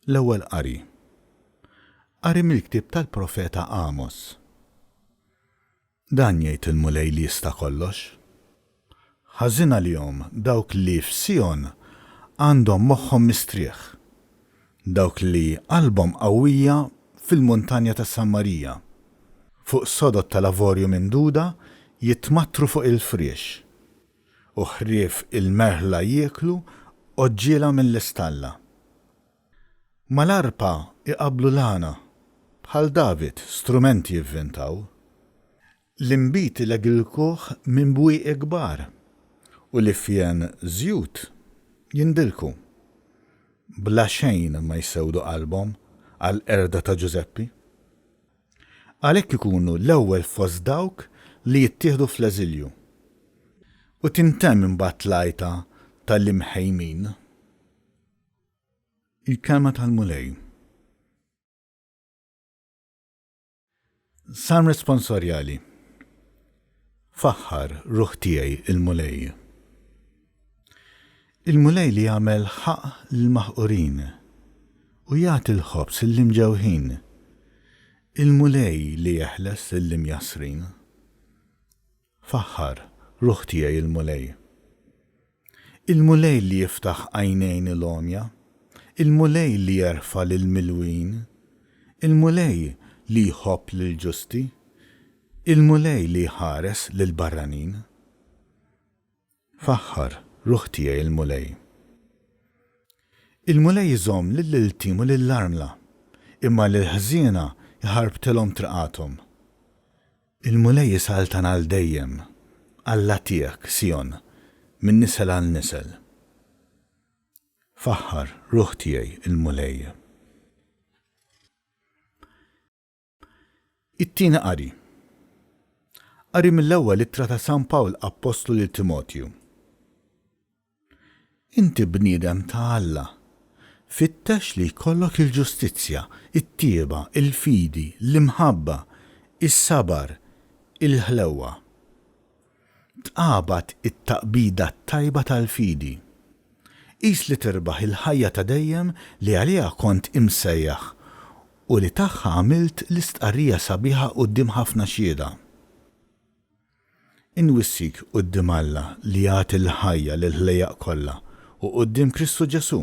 L-ewwel qari. Qari mill-ktieb tal-Profeta Amos. Dan jgħid il-mulej li jista' kollox. Ħażin għalihom dawk li f'Sion għandhom moħħhom mistrieħ. Dawk li qalbhom qawwija fil-muntanja tas Sammarija. Fuq sodod tal-avorju minduda jitmattru fuq il-friex. U ħrief il-merħla jieklu oġġiela mill-istalla. Mal-arpa iqablu lana, bħal David strumenti jivvintaw. L-imbit ilegilkuh minn bwieq kbar u li fjen żjud jindilku. Bla xejn ma jsewdu qalbhom għal erda ta' Ġuseppi. Għalhekk ikunu l-ewwel fost dawk li jittieħdu fl-eżilju. U tintemm imbagħad l-għajta tal-imħejmin. Il-kelma tal-mulej. Salm responsorjali. Faħħar ruħ tiegħi il-mulej. Il-mulej li jagħmel ħaq lill-maħqurin u jagħti l-ħobs lill-imġewħin. Il-mulej li jeħles lill-imjasrin. Faħħar ruħ tiegħi il-mulej. Il-mulej li jiftaħ għajnejn il-omja. Il-mulej li jerfa lil-milwin, il-mulej li jħobb lil-ġusti, il-mulej li ħares lil-barranin. Faħħar ruħ tiegħi il-mulej. Il-mulej jżomm lill-iltim u lill-armla, imma lil-ħżiena jħarbtilhom triqathom. Il-mulej jisaltan għal dejjem, Alla tiegħek Sion, minn nisel għal nisel. Faħħar ruħ tiegħi il-mulej. It-tieni qari. Qari mill-ewwel ittra ta' San Pawl Apostlu lil Timotju. Inti bniedem ta' Alla. Fittex li jkollok il-ġustizzja, it-tieba, il-fidi, l-imħabba, is-sabar, il-ħlewwa. Tqabad it-taqbida tajba tal-fidi. Qis li tirbaħ il-ħajja ta' dejjem li għaliha kont imsejjaħ u li tagħha għamilt l-istqarrija sabiħa quddiem ħafna xhieda. Inwissik quddiem Alla li jagħti l-ħajja lil-ħlejjaq kollha u quddiem Kristu Ġesu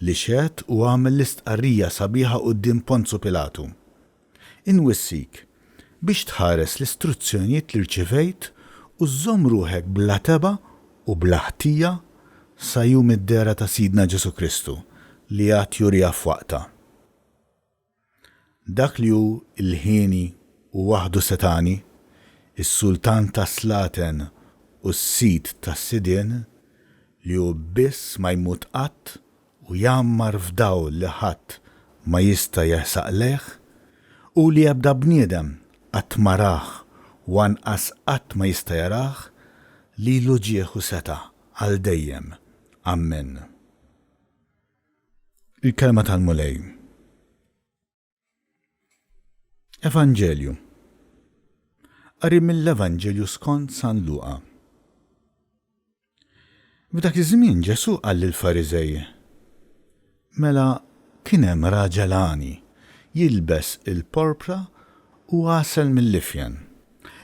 li xehed u għamel l-istqarrija sabiħa quddiem Ponzu Pilatu. Inwissik biex tħares l-istruzzjonijiet li rċivejt u żżomm ruħek bla teba u bla ħtija sa jum id-dera ta' Sidna Ġesu Kristu li għad jurija f'waqta. Dak li hu il-ħieni u waħdu setani, is-sultan ta' Slaten u s-sid ta' Sidien li hu biss ma jmut qatt u jammar f'daw li ħadd ma jista' jeħsaq leħ u li ebda bniedem qatt ma rah u anqas qatt ma jista' jarah lilu ġieħu seta' għal dejjem. Amen. Il-kelma tal-mulej. Evanġelju. Qari mill-Evanġelju skont San Luqa. F'dak iż-żmien Ġesu qal lill-Fariżej: Mela kien hemm raġelani jilbes il-porpra u għasel mill-ifjen.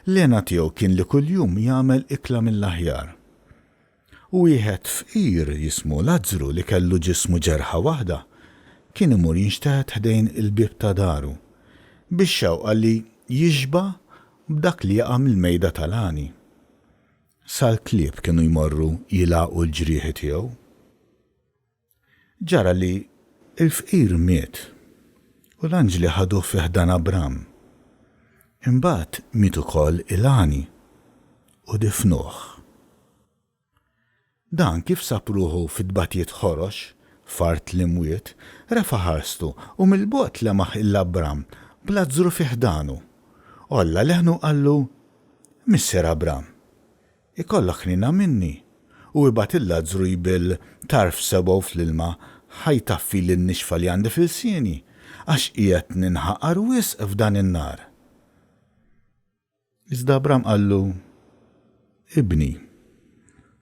L-għena tiegħu kien li kuljum jagħmel ikla mill-aħjar. U wieħed fqir jismu Lażru li kellu ġismu ġerħa waħda kien imur jinxteħed ħdejn il-bib ta' daru biex xewqa li jixba' b'dak li jaqa' mill-mejda tal-għani. Sal-klieb kienu jmorru jilaqgħu l-ġrieħi tiegħu. Ġara li l-fqir miet u l-anġli ħaduh fi ħdan Abram. Imbagħad miet ukoll il-għani u difnuh. Dan kif sab ruħu fid-dbatijiet ħorox, fart li mwiet, refa' ħarstu u mill-bogħod lemaħ il-Abram bla Lażru fi ħdanu. Olla leħnu qallu: Misser Abram, ikollok ħnina minni u ibgħat il-Lażru jbil tarf sebgħu fl-ilma ħajtaffi lin-nixfa li għandi fil-sieni għax qiegħed ninħaqar wisq f'dan in-nar. Iżda Abram qallu: Ibni,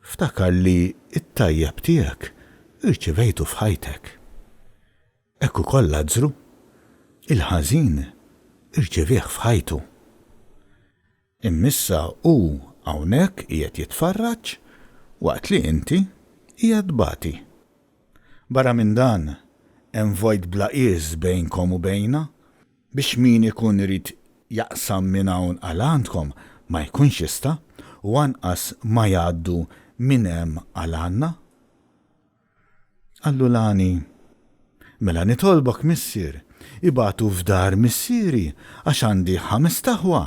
ftakar li it-tajjeb tiegħek irċivejtu f'ħajtek. Ekku kollha Lażru, il-ħażin irċevih f'ħajtu. Immissa hu hawnhekk qiegħed jitfarraġ waqt li inti qiegħed bagħti. Barra minn dan hemm vojt bla qies bejnkom u bejna biex min ikun irid jaqsam minn hawn għal għandkom ma jkunx jista' u anqas ma jgħaddu minn hemm għal għandna. Għallu Lani, mela nitolbok missier, ibatu f'dar missieri għax għandi 5 taħwa,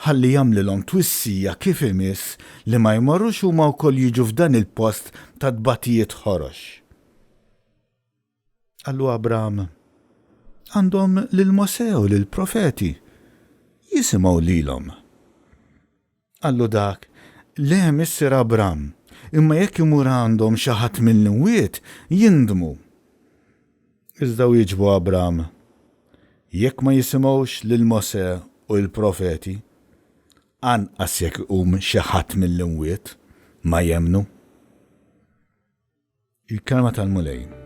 ħalli jagħmlilhom twissija kif imiss li ma jmorrux huma wkoll jiġu f'dan il-post ta' tbatijiet ħorox. Għallu Abram, għandhom lil Mosè u lil profeti, jisimgħu lilhom. Għallu dak, le missier Abram, imma jekk imur għandhom xi ħadd mill-imwiet jindmu. Iżda wieġbu Abram, jekk ma jisimgħux lil Mosè u l-profeti, anqas jekk iqum xi ħadd mill-imwiet ma jemmnu. Il-kelma tal-Mulej.